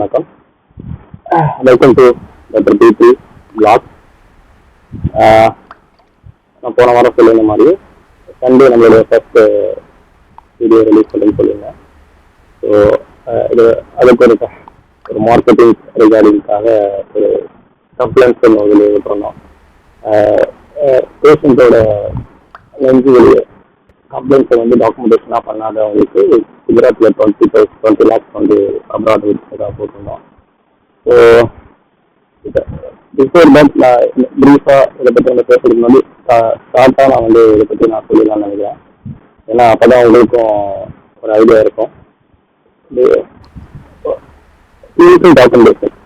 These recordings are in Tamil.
வணக்கம். Welcome to doctor BP blog. நான் போன வாரம் சொல்லியிருந்த மாதிரி சண்டே நம்மளுடைய ஃபர்ஸ்ட் வீடியோ ரிலீஸ் பண்ணி சொல்லியிருந்தேன். ஸோ இது அதுக்கு ஒரு மார்க்கெட்டிங் ரிகார்டிங்காக ஒரு கம்ப்ளைண்ட்ஸ் ஒன்று விட்டுருந்தோம். பேஷண்ட்டோட நெஞ்சு கம்ப்ளைண்ட்ஸை வந்து டாக்குமெண்டேஷனாக பண்ணாதவங்களுக்கு குஜராத்தில் 20 lakhs வந்து அப்ராட் விடுறதாக போட்டிருந்தோம். ஸோ பிஃபோர் தட் நான் ப்ரீஃபாக இதை பற்றி நம்ம பேசுறதுக்கு முன்னாடி ஷார்ட்டாக நான் வந்து இதை பற்றி நான் சொல்லிடலாம்னு நினைக்கிறேன். ஏன்னா அப்போ தான் உங்களுக்கும் ஒரு ஐடியா இருக்கும். கிளினிக்கல் டாக்குமெண்டேஷன்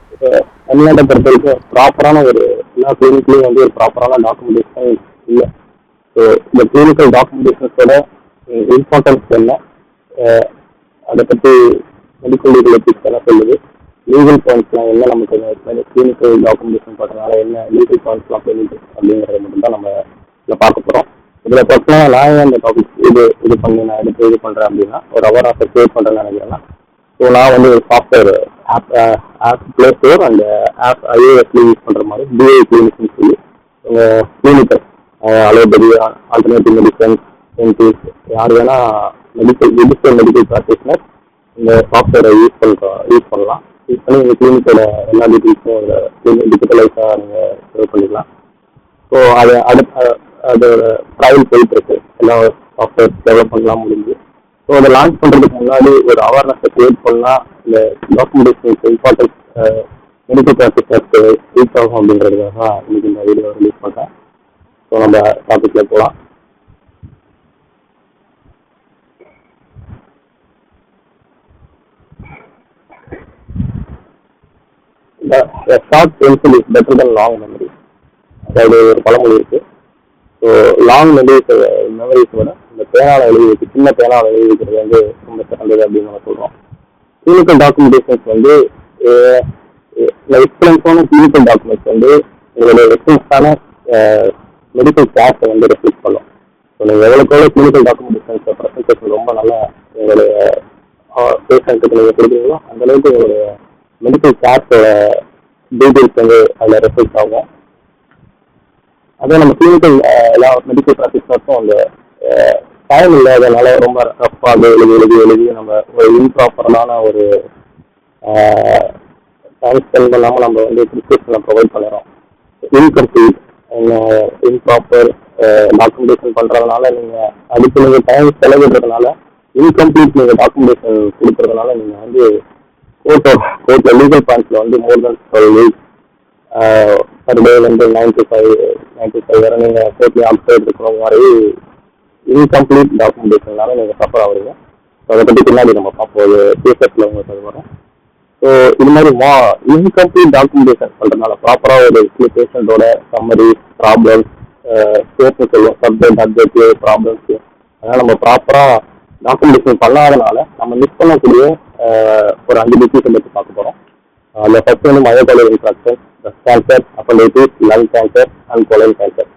தமிழ்நாட்டை பொறுத்த வரைக்கும் ப்ராப்பரான ஒரு எல்லா கிளினிக்லேயும் வந்து ஒரு ப்ராப்பரான டாக்குமெண்டேஷன் இல்லை. ஸோ இந்த கிளினிக்கல் டாக்குமெண்டேஷன்ஸோட இம்பார்ட்டன்ஸ் என்ன, அதை பற்றி மெடிக்கல் லீகல் எத்திக்ஸ் என்ன சொல்லுது, லீகல் பாயிண்ட்ஸ்லாம் என்ன, நமக்கு கிளினிக்கல் டாக்குமெண்டேஷன் பண்ணுறதுனால என்ன லீகல் பாயிண்ட்ஸ்லாம் சொல்லுது அப்படிங்கிறத மட்டும் தான் நம்ம இதில் பார்க்க போகிறோம். இதில் பர்சனலாக நான் அந்த டாபிக் இது பண்ணி நான் எடுத்து இது பண்ணுறேன் அப்படின்னா ஒரு அவேர்னஸை கிரியேட் பண்ணுறேன்னு நினைக்கிறேன்னா, ஸோ நான் வந்து ஒரு software app play store and app ஐஓஎஸ்ல யூஸ் பண்ணுற மாதிரி டிஐ கிளினிக்னு சொல்லி கிளினிக்கல் அலோபதி, ஆல்டர்னேட்டிவ் மெடிசன், என்டிஸ், யார் வேணால் மெடிக்கல் ப்ராக்டிஷனர் இந்த சாஃப்ட்வேரை யூஸ் பண்ணலாம். யூஸ் பண்ணி உங்கள் கிளினிக்கோட எல்லா டீட்டெயில்ஸும் அதில் டிஜிட்டலைஸாக நீங்கள் சேவ் பண்ணிக்கலாம். ஸோ அதோட ட்ரையல் போயிட்டுருக்கு, எல்லா சாஃப்ட்வேர் டெவலப்மெண்ட்லாம் முடிஞ்சு. ஸோ அதை லான்ச் பண்ணுறதுக்கு முன்னாடி ஒரு அவேர்னஸை க்ரியேட் பண்ணால் இந்த டாக்குமெண்டேஷன் இம்பார்ட்டன்ஸ் மெடிக்கல் ப்ராக்டிஷனருக்கு ரீச் ஆகும் அப்படின்றதுக்காக தான் இன்னைக்கு இந்த வீடியோ ரிலீஸ் பண்ணுறேன். ஸோ நம்ம டாபிக்கில் போகலாம். Short pencil is better then long memory. அதாவது ஒரு பழமொழி இருக்குது. ஸோ லாங் மெமரிஸை விட இந்த பேனாவில் எழுதி வைக்க சின்ன பேனாவில் எழுதி வைக்கிறது வந்து ரொம்ப சிறந்தது அப்படின்னு நம்ம சொல்கிறோம். கிளினிக்கல் டாக்குமெண்டேஷன்ஸ் வந்து எக்ஸ்பென்ஸான கிளினிக்கல் டாக்குமெண்ட்ஸ் வந்து உங்களுடைய எக்ஸ்பென்ஸான மெடிக்கல் கேஷை வந்து ரெஃப்ளெக்ட் பண்ணும். ஸோ நீங்கள் எவ்வளோக்கு கிளினிக்கல் டாக்குமெண்டேஷன்ஸை ப்ரெசன்டேஷன் ரொம்ப நல்லா உங்களுடைய பேஷண்ட்டுக்கு நீங்கள் கொடுக்குறீங்களோ அந்தளவுக்கு உங்களுடைய மெடிக்கல் கேஷோட டீட்டெயில்ஸ் வந்து அதில் ரெஃப்ளெக்ட் ஆகும். அதே நம்ம கிளினிக்கல் எல்லா மெடிக்கல் ப்ராக்டிஷனர்ஸும் அந்த டைம் இல்லாதனால ரொம்ப ரஃப்பாக எழுதி நம்ம ஒரு இம்ப்ராப்பரான ஒரு டைம் ஸ்பெண்ட் பண்ணாமல் நம்ம வந்து ப்ரிஸ்கிரிப்ஷனை ப்ரொவைட் பண்ணிடுறோம். இன்கம்ப்ளீட் இம்ப்ராப்பர் டாக்குமெண்டேஷன் பண்ணுறதுனால நீங்கள் அதுக்கு நீங்கள் டைம் செலவிடுறதுனால இன்கம்ப்ளீட் நீங்கள் டாக்குமெண்டேஷன் கொடுக்குறதுனால நீங்கள் வந்து கோர்ட்டில் லீகல் பாயிண்ட்ஸில் வந்து மோர் தென் 12 weeks பர் டேலேருந்து 95 வரை நீங்கள் கோர்ட்லேயே அப்டேட் இருக்கிற மாதிரி இன்கம்ப்ளீட் டாக்குமெண்டேஷன்னால நீங்கள் சஃபர் ஆகுறீங்க. ஸோ அதை பற்றி பின்னாடி நம்ம பார்ப்போம், ஒரு கேசஸில் உங்களுக்கு அது வரும். ஸோ இது மாதிரி இன்கம்ப்ளீட் டாக்குமெண்டேஷன் பண்ணுறதுனால ப்ராப்பராக ஒரு பேஷண்ட்டோட சம்மரி, ப்ராப்ளம்ஸ், ஸ்டேட்னு சொல்லுவோம், சப்ஜெக்ட் அப்ஜெக்டிவ் ப்ராப்ளம்ஸ், அதனால் நம்ம ப்ராப்பராக டாக்குமெண்டேஷன் பண்ணாதனால நம்ம மிஸ் பண்ணக்கூடிய ஒரு 5 டிசீஸை பற்றி பார்க்க போகிறோம். அதில் ஃபர்ஸ்ட் வந்து myocardial infarction, breast cancer, appendicitis, lung cancer and colon cancer.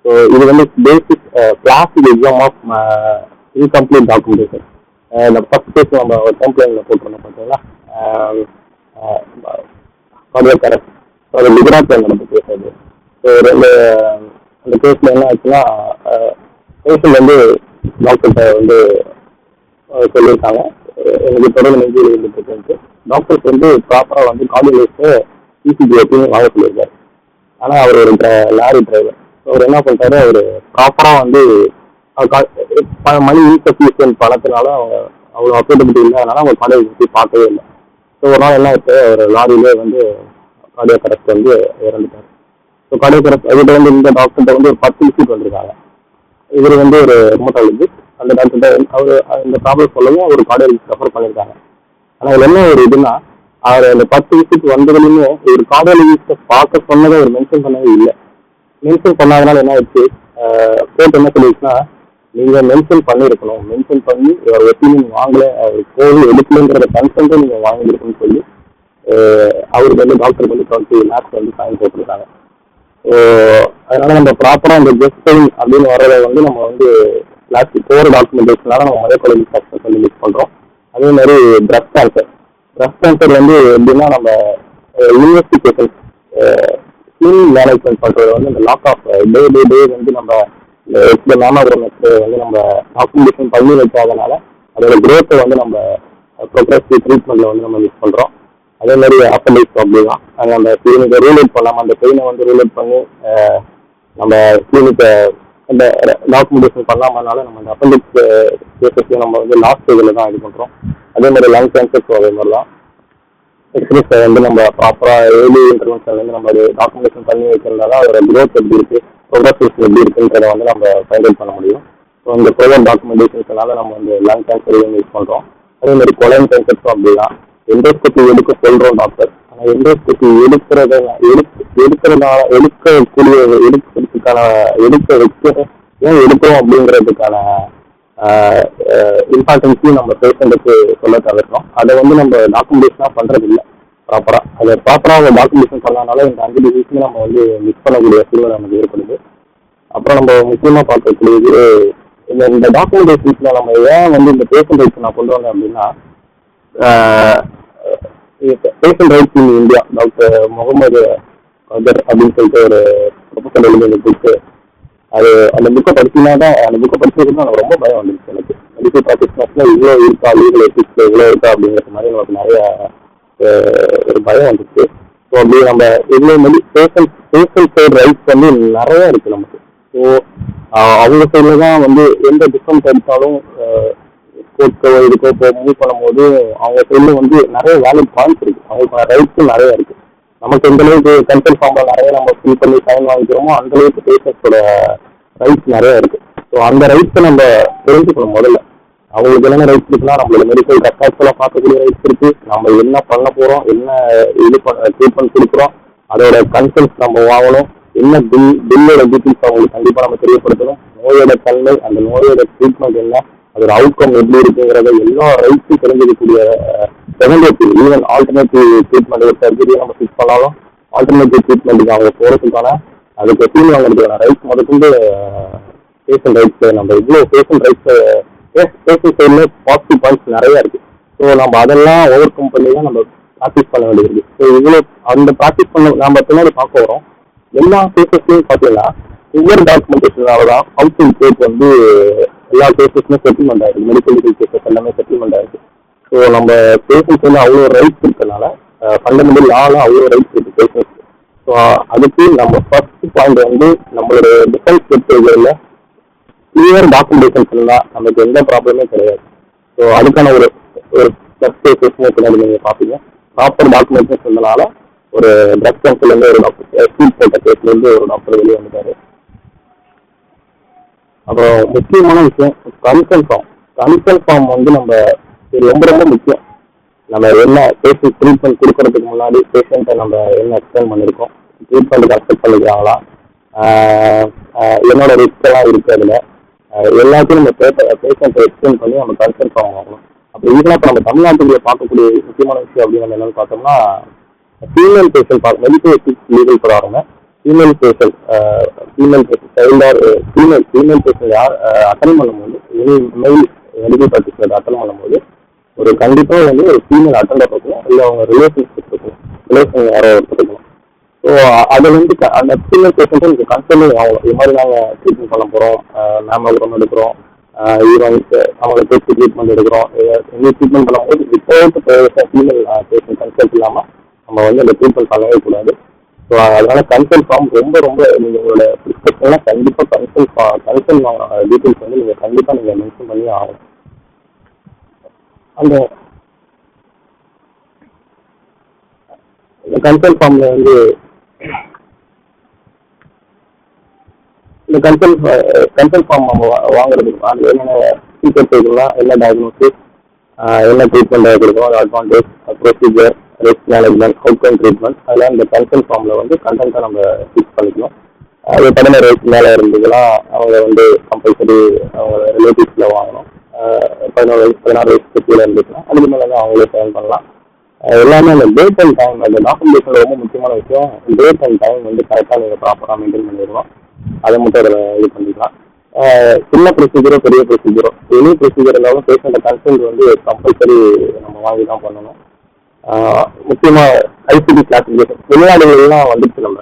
So இது வந்து basic classic exam of incomplete documentation. இந்த ஃபர்ஸ்ட் கேஸ் நம்ம ஒரு கம்ப்ளைண்ட்டில் போட்டிருந்தோம் பார்த்தீங்களா, கார்டியாக் அரெஸ்ட். ஸோ அது குஜராத்தில் நடந்த கேஸ் அது. ஸோ அந்த கேஸில் என்ன ஆச்சுன்னா, பேஷண்ட் வந்து டாக்டர்கிட்ட வந்து சொல்லியிருக்காங்க எனக்கு தொடர்ந்து நெஞ்சு இருந்துட்டு. டாக்டர்ஸ் வந்து ப்ராப்பராக வந்து கார்டியாலஜிஸ்ட்டு இசிஜி எப்படின்னு வாங்க சொல்லியிருக்காரு. ஆனால் அவர் ஒரு லாரி டிரைவர். அவர் என்ன பண்ணிட்டாரு, அவர் ப்ராப்பராக வந்து மணி இன்சஃபிஷியன்ட் பணத்தினால அவங்க அவ்வளோ அஃபோர்டபிலிட்டி இல்லை, அதனால அவங்க கார்டியாலஜிஸ்ட் பார்க்கவே இல்லை. ஸோ ஒரு நாள் என்ன ஆச்சு, ஒரு லாரியிலே வந்து கார்டியாக் அரெஸ்ட் வந்து இறந்துட்டார். ஸோ கார்டியாக் அரெஸ்ட் அதுகிட்ட வந்து இந்த டாக்டர்கிட்ட வந்து ஒரு 10 விசிட் வந்திருக்காங்க. இவர் வந்து ஒரு ரிமோட்டாலஜிஸ்ட். அந்த டாக்டர்கிட்ட அவர் இந்த ப்ராப்ளம் சொல்லவும் அவர் கார்டியாலஜிஸ்ட் ரெஃபர் பண்ணியிருக்காங்க. ஆனால் அதில் என்ன ஒரு இதுன்னா, அவர் அந்த 10 விசிட் வந்ததுலையுமே ஒரு கார்டியாலஜிஸ்ட்டை பார்க்க சொன்னதை அவர் மென்ஷன் பண்ணவே இல்லை. மென்ஷன் பண்ணாதனால என்ன ஆயிடுச்சு, கோர்ட் என்ன சொல்லிடுச்சுன்னா, நீங்கள் மென்ஷன் பண்ணியிருக்கணும், மென்ஷன் பண்ணி ஒரு ஒப்பீனியன் வாங்கலை, அவர் கோவில் எடுக்கலைங்கிற கன்சென்ட்டை நீங்கள் வாங்கியிருக்கணும்னு சொல்லி அவருக்கு வந்து டாக்டருக்கு வந்து 20 lakhs வந்து ஃபைன் போட்டிருக்காங்க. ஸோ அதனால நம்ம ப்ராப்பராக அந்த ஜஸ்டிங் அப்படின்னு வர்றதை வந்து நம்ம வந்து கிளாசிக் கோர் டாக்குமெண்டேஷனால நம்ம மயோகார்டியல் இன்ஃபார்க்ஷன் வந்து மிஸ் பண்ணுறோம். அதே மாதிரி பிரஸ்ட் கேன்சர் பிரஸ்ட் கேன்சர் வந்து எப்படின்னா நம்ம இன்வெஸ்டிகேஷன் கிளீனிங் மேனேஜ்மெண்ட் பண்ணுறது வந்து இந்த லாக் ஆஃப் டே வந்து நம்ம இந்த மேமோகிராம்ஸ் வந்து நம்ம டாக்குமெண்டேஷன் பண்ணி வச்சாதனால அதோட growth வந்து நம்ம ப்ரொக்ரெசிவ் ட்ரீட்மெண்ட்டில் வந்து நம்ம யூஸ் பண்ணுறோம். அதே மாதிரி அப்பெண்டிக்ஸ் அப்படி தான் நாங்கள் அந்த கிளினிக்கை ரூலேட் பண்ணாமல் அந்த பெயினை வந்து ரூலேட் பண்ணி நம்ம கிளினிக்கை அந்த டாக்குமெண்டேஷன் பண்ணாமனால நம்ம அந்த அப்பெண்டிக்ஸ் கேசஸ்லையும் நம்ம வந்து லாஸ்ட் ஸ்டேஜில் தான் இது பண்ணுறோம். அதே மாதிரி லங் கேன்சர்ஸும் அதே மாதிரி தான் எக்ஸ்பிரஸ் வந்து நம்ம ப்ராப்பராக ஏர்லி இன்டர்வென்ஷன் வந்து நம்ம டாக்குமெண்டேஷன் பண்ணி வைக்கிறதுனால அதோட growth எப்படி இருக்குது, ப்ரோக்ரஸஸ் எப்படி இருக்குன்றதை வந்து நம்ம ஃபைண்ட் அவுட் பண்ண முடியும். ஸோ இந்த ப்ரோவர் டாக்குமெண்டேஷன்ஸ்னால நம்ம வந்து லங் கேன்சரையும் யூஸ் பண்ணுறோம். அதே மாதிரி கொலைன் கேன்சர்ஸும் அப்படி தான் எண்டோஸ்கோப்பி எடுக்க சொல்கிறோம் டாக்டர். ஆனால் எண்டோஸ்கோப்பி எடுக்கிறதுக்கான ஏன் எடுக்கிறோம் அப்படிங்கிறதுக்கான இம்பார்ட்டன்ஸையும் நம்ம பேஷண்ட்டுக்கு சொல்ல தவிர்க்கிறோம். அதை வந்து நம்ம டாக்குமெண்டேஷனாக பண்ணுறது இல்லை ப்ராப்பராக. அதை ப்ராப்பராக டாக்குமெண்டேஷன் பண்ணனால இந்த 5 டிசீஸுமே நம்ம வந்து மிஸ் பண்ணக்கூடிய சூழ்நிலை நமக்கு ஏற்படுது. அப்புறம் நம்ம முக்கியமாக பார்க்கக்கூடியது இந்த டாக்குமெண்டேஷன்ஸில் நம்ம ஏன் வந்து இந்த பேஷண்ட் ரைட்ஸ் நான் கொண்டு வந்தேன் அப்படின்னா, patient rights in India doctor Mohammed Agar அப்படின்னு சொல்லிட்டு ஒரு ப்ரொஃபஸர் எழுதிய இந்த புக்கு. அது அந்த புக்கை படிச்சுனா தான் அந்த புக்கை படிச்சதுக்கு தான் எனக்கு ரொம்ப பயம் வந்துருச்சு. எனக்கு மெடிக்கல் ப்ராக்டிஷனர்ஸில் இவ்வளோ இருக்கா, லீகல் எத்திக்ஸ் இவ்வளோ இருக்கா அப்படிங்கிற மாதிரி நமக்கு நிறைய ஒரு பயம் வந்துச்சு. ஸோ அப்படி நம்ம இவ்வளோ பேஷண்ட் சைடு ரைட்ஸ் வந்து நிறைய இருக்குது நமக்கு. ஸோ அவங்க சைடில் தான் வந்து எந்த டிஃபரன்ஸ் எடுத்தாலும் கோர்ட்ஸோ இதுக்கோ இப்போ மூவ் பண்ணும்போது அவங்க சைடில் வந்து நிறைய வேலிட் பாயிண்ட்ஸ் இருக்குது, அவங்களுக்கான ரைட்ஸும் நிறைய இருக்குது. நமக்கு எந்த அளவுக்கு கன்சல்ட் ஃபார்மில் நிறைய நம்ம ஃபில் பண்ணி சைன் வாங்கிக்கிறோமோ அந்த அளவுக்கு பேஷண்ட்ஸோட ரைட்ஸ் நிறைய இருக்குது. ஸோ அந்த ரைட்ஸை நம்ம தெரிஞ்சுக்கணும். முதல்ல அவங்களுக்கு என்னென்ன ரைட்ஸ் இருக்குன்னா, நம்மளோட மெடிக்கல் ரெக்கார்ட்ஸ்லாம் பார்க்கக்கூடிய ரைட்ஸ் இருக்குது, நம்ம என்ன பண்ண போகிறோம், என்ன இது ட்ரீட்மெண்ட் கொடுக்குறோம், அதோட கன்சல்ட்ஸ் நம்ம வாங்கணும், என்ன பில்லோட டீட்டெயில்ஸ் அவங்களுக்கு கண்டிப்பாக நம்ம தெரியப்படுத்தணும், நோயோட தன்மை, அந்த நோயோட ட்ரீட்மெண்ட் என்ன, அதோட அவுட்கம் எப்படி இருக்குங்கிறத எல்லா ரைட்ஸும் தெரிஞ்சுக்கக்கூடிய ப்ரெவென்டிவ் ஈவன் ஆல்டர்னேட்டிவ் ட்ரீட்மெண்ட் ஒரு சர்ஜரியை நம்ம ஃபிக்ஸ் பண்ணாலும் ஆல்டர்னேட்டிவ் ட்ரீட்மெண்ட்டுக்கு அவங்க போகிறதுக்கான அதுக்கு ஃபீல் வாங்குறதுக்கான ரைட்ஸ் முதற்கொண்டு பேஷண்ட் ரைட்ஸ் நம்ம இவ்வளோ பேஷண்ட் ரைட்ஸ் பேஷண்ட் சைடில் பாசிட்டிவ் பாயிண்ட்ஸ் நிறையா இருக்குது. ஸோ நம்ம அதெல்லாம் ஓவர் கம் பண்ணி தான் நம்ம ப்ராக்டிஸ் பண்ண வேண்டியது. ஸோ இவ்வளோ அந்த ப்ராக்டிஸ் பண்ண நம்ம பின்னாடி பார்க்க வரோம். எல்லா கேசஸ்லையும் பார்த்தீங்கன்னா ஒவ்வொரு டாக்குமெண்டேஷனால தான் கவுன்சில் கேஸ் வந்து எல்லா கேசஸுமே செட்டில்மெண்ட் ஆகிருக்கு, மெடிக்கல் லீகல் கேசஸ் எல்லாமே செட்டில்மெண்ட் ஆகிருக்கு. ஸோ நம்ம பேஷண்ட்ஸ் வந்து அவ்வளோ ரைட்ஸ் இருக்கனால ஃபண்டமெண்டல் லாவில் அவ்வளோ ரைட்ஸ் இருக்குது பேஷண்ட்ஸ். ஸோ அதுக்கு நம்ம ஃபர்ஸ்ட் பாயிண்ட் வந்து நம்மளோட டிஃபென்ஸ் வெப்சைட்களில் கிளியர் டாக்குமெண்டேஷன்ஸ் இருந்தால் நமக்கு எந்த ப்ராப்ளமே கிடையாது. ஸோ அதுக்கான ஒரு ஃபர்ஸ்ட் கேசஸ்மே பின்னாடி நீங்கள் பார்ப்பீங்க. ப்ராப்பர் டாக்குமெண்டேஷன் இருந்தனால ஒரு ட்ரக் கேன்சர்லேருந்து ஒரு டாக்டர் ஸ்கூல் போட்ட கேஸ்லேருந்து ஒரு டாக்டர் வெளியே வந்துட்டாரு. அப்புறம் முக்கியமான விஷயம் கன்சல்ட் ஃபார்ம் வந்து நம்ம இது ரொம்ப ரொம்ப முக்கியம். நம்ம என்ன பேஷண்ட் ட்ரீட்மெண்ட் கொடுக்கறதுக்கு முன்னாடி பேஷண்ட்டை நம்ம என்ன எக்ஸ்பிளைன் பண்ணியிருக்கோம், ட்ரீட்மெண்ட்டுக்கு அக்செப்ட் பண்ணிக்கிறாங்களா, என்னோட ரிஸ்கெல்லாம் இருக்குது, அதில் எல்லாத்தையும் நம்ம பேஷண்ட்டை எக்ஸ்பிளைன் பண்ணி நம்ம கன்சல்ட் ஃபார்ம் வாங்கணும். அப்போ ஈவனாக இப்போ நம்ம தமிழ்நாட்டுக்குள்ளே பார்க்கக்கூடிய முக்கியமான விஷயம் அப்படின்னு நம்ம என்னென்னு பார்த்தோம்னா, female patient medical ethics legal போகிறாங்க. Female patient child or female patient யார் அட்டன் பண்ணும்போது any male medical practitioner attend பண்ணும்போது ஒரு கண்டிப்பாக வந்து ஒரு ஃபீமேல் அட்டெண்டர் இருக்கணும், இல்லை அவங்க ரிலேஷன்ஷிப் இருக்கணும், ரிலேஷன் யாரோ இருக்கணும். ஸோ அதை வந்து அந்த ஃபீமேல் பேஷண்ட்டை நீங்கள் கன்சல்ட் ஆகணும். இது மாதிரி நாங்கள் ட்ரீட்மெண்ட் பண்ண போகிறோம், மேமோகிராம் எடுக்கிறோம், ஈவனுக்கு அவங்களுக்கு டெஸ்ட் ட்ரீட்மெண்ட் எடுக்கிறோம், எந்த ட்ரீட்மெண்ட் பண்ணும்போது வித்தவுட் ஃபீமேல் பேஷண்ட் கன்சல்ட் இல்லாமல் நம்ம வந்து அந்த ட்ரீட்மெண்ட் பண்ணவே கூடாது. ஸோ அதனால கன்சல்ட் ஃபார்ம் ரொம்ப ரொம்ப நீங்கள் உங்களோட ப்ரிஸ்கிரிப்ஷனில் கண்டிப்பாக கன்சல்ட் டீட்டெயில்ஸ் வந்து நீங்கள் கண்டிப்பாக நீங்கள் மென்ஷன் பண்ணி ஆகணும். அந்த கன்சல்ட் ஃபார்மில் வந்து இந்த கன்சல்ட் ஃபார்ம் நம்ம வாங்குறதுக்கு அது என்னென்ன ஃபீச்சர்ஸ் இருக்குன்னா, என்ன டயக்னோசிஸ், என்ன ட்ரீட்மெண்ட் கொடுக்கும், அது advantage, procedure, risk management, outcome treatment, அதெல்லாம் இந்த கன்சல்ட் ஃபார்மில் வந்து கண்டென்ட்டை நம்ம ஃபிக்ஸ் பண்ணிக்கணும். அது 17 வயசுக்கு மேலே இருந்ததுன்னா அவங்க வந்து கம்பல்சரி அவங்க ரிலேட்டிவ்ஸில் வாங்கணும். 16 வயசுக்கு கீழே இருந்துச்சுன்னா அதுக்கு மேலே தான் அவங்களே சைன் பண்ணலாம். எல்லாமே அந்த டேட் அண்ட் டைம், அந்த டாக்குமெண்டேஷனில் ரொம்ப முக்கியமான விஷயம் டேட் அண்ட் டைம் வந்து கரெக்டாக நீங்கள் ப்ராப்பராக மெயின்டைன் பண்ணிடணும். அதை மட்டும் அதில் இது பண்ணிக்கலாம். சின்ன ப்ரொசீஜரோ பெரிய ப்ரொசீஜரோ எனி ப்ரொசீஜர் இருந்தாலும் பேஷண்ட்டை கன்சல்ட் வந்து கம்பல்சரி நம்ம வாங்கி தான் பண்ணணும். முக்கியமாக ஐசிடி கிளாசிஃபிகேஷன் வெளிநாடுகள்லாம் வந்துச்சு. நம்ம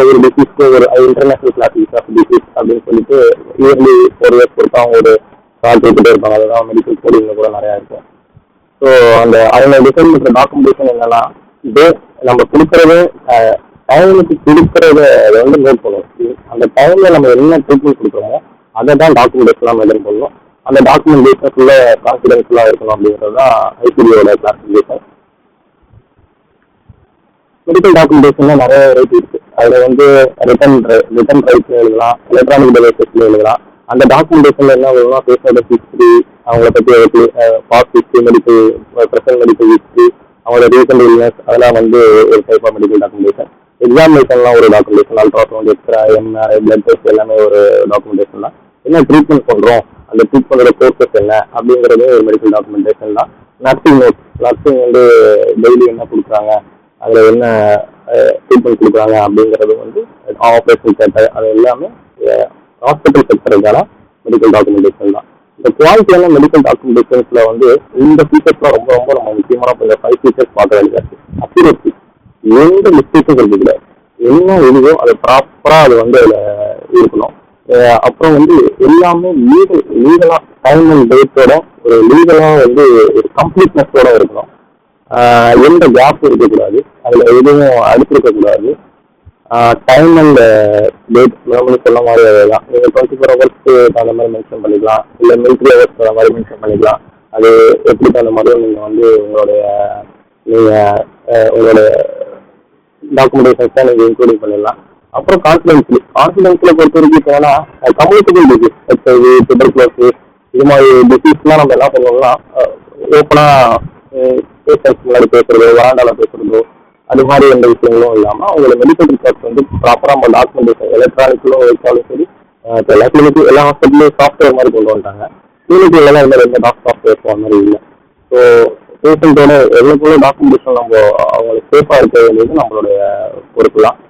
ஒரு டிசீஸ்க்கு ஒரு இன்டர்நேஷனல் கிளாசிஃபிகேஷன் ஆஃப் டிசீஸ் அப்படின்னு சொல்லிட்டு இயர்லி 4 இயர்ஸ் கொடுத்து அவங்க ஒரு காத்துக்கிட்டே இருப்பாங்க. அதுதான் மெடிக்கல் கோடிங்ல கூட நிறையா இருக்கும். ஸோ அவங்க டிசைன் பண்ணுற டாக்குமெண்டேஷன் என்னன்னா, இதே நம்ம கொடுக்கறது டைமுக்கு கொடுக்கறத அதை நோட் பண்ணுவோம். அந்த டைம்ல நம்ம என்ன ட்ரீட்மெண்ட் கொடுக்குறோமோ அதை தான் டாக்குமெண்டேஷன்லாம் மெயின்டைன் பண்ணணும். அந்த டாக்குமெண்டேஷன் ஃபுல்லாக கான்ஃபிடென்ஷியலாக இருக்கணும் அப்படிங்கிறது தான் ஐசிடியோட கிளாசிஃபிகேஷன். மெடிக்கல் டாக்குமெண்டேஷன்ல நிறைய வெரைட்டி இருக்கு. அதில் ரிட்டன் ரைட்ஸ்ல எழுதலாம், எலக்ட்ரானிக் டிவைசஸ்ல எழுதலாம். அந்த டாக்குமெண்டேஷன்ல என்ன வரும்னா பேஷண்டோட ஹிஸ்ட்ரி, அவங்கள பற்றி past history, medical present medical history, அவங்களோட ரீசன்ட் இல்னஸ், அதெல்லாம் ஒரு டைப் ஆஃப் மெடிக்கல் டாக்குமெண்டேஷன். எக்ஸாமினேஷன்லாம் ஒரு documentation, ultrasound, x-ray, MRI, blood test எல்லாமே ஒரு டாக்குமெண்டேஷன் தான். என்ன ட்ரீட்மெண்ட் பண்ணுறோம், அந்த ட்ரீட்மெண்டோட கோர்சஸ் என்ன அப்படிங்கிறது ஒரு மெடிக்கல் டாக்குமெண்டேஷன் தான். நர்சிங் நோட், நர்சிங் டெய்லி என்ன கொடுக்குறாங்க, அதில் என்ன ட்ரீட்மெண்ட் கொடுக்குறாங்க அப்படிங்கிறது ஆப்ரேஷன் தேட்டர், அது எல்லாமே ஹாஸ்பிட்டல் செக்டருக்கான மெடிக்கல் டாக்குமெண்டேஷன் தான். இந்த குவாலிட்டியான மெடிக்கல் டாக்குமெண்டேஷன்ஸ்ல இந்த ஃபீச்சர்ஸ்லாம் ரொம்ப ரொம்ப நம்ம முக்கியமான இந்த 5 ஃபீச்சர்ஸ் பார்க்க வேண்டியது. அக்யூரசி, எந்த மிஸ்டேக்கும் இருக்கக்கூடாது. என்ன எழுதோ அதை ப்ராப்பராக அது அதில் இருக்கணும். அப்புறம் எல்லாமே லீகலாக டைம் அண்ட் டேட்டோட ஒரு லீகலாக ஒரு கம்ப்ளீட்னஸோட இருக்கணும். எந்த கேப் இருக்கக்கூடாது, அதில் எதுவும் அடிச்சிருக்கக்கூடாது. டைம் அண்ட் டேட் நம்மளுக்கு சொல்ல மாதிரி அதுதான். நீங்கள் 24 ஹவர்ஸ்க்கு தகுந்த மாதிரி மென்ஷன் பண்ணிக்கலாம், இல்லை மிலிட்ரி ஹவர்ஸ் தகுந்த மாதிரி மென்ஷன் பண்ணிக்கலாம். அது எப்படி தகுந்த மாதிரியும் நீங்கள் உங்களோட டாக்குமெண்டேஷன்ஸ் தான் நீங்கள் இன்க்ளூடிங் பண்ணிடலாம். அப்புறம் கான்ஃபிடென்ஸில் பொறுத்த வரைக்கும் என்னன்னா, கம்யூனிகபிள் டிசீஸ், HIV, டியூபர்குலோசிஸ், இது மாதிரி டிசீஸ்லாம் நம்ம என்ன பண்ணுவோம்னா ஓப்பனாக பேஷண்ட்ஸ் முன்னாடி பேசுறதோ, வராண்டால பேசுறதோ, அது மாதிரி எந்த விஷயங்களும் இல்லாமல் அவங்களோட மெடிக்கல் ரிப்போர்ட்ஸ் ப்ராப்பராக நம்ம டாக்குமெண்டேஷன் எலக்ட்ரானிக்லும் வச்சாலும் சரி. இப்போ எல்லா கிளினிக்கும் எல்லா ஹாஸ்பிட்டலும் சாஃப்ட்வேர் மாதிரி கொண்டு வந்துட்டாங்க. கிளினிக்கெல்லாம் இந்த மாதிரி எந்த சாஃப்ட்வேர்ஸ் அந்த மாதிரி இல்லை. ஸோ பேஷண்ட்டோட எவ்வளோக்குள்ள டாக்குமெண்டேஷன் நம்ம அவங்களுக்கு சேஃபாக இருக்க வேண்டியது நம்மளுடைய பொறுப்பு தான்.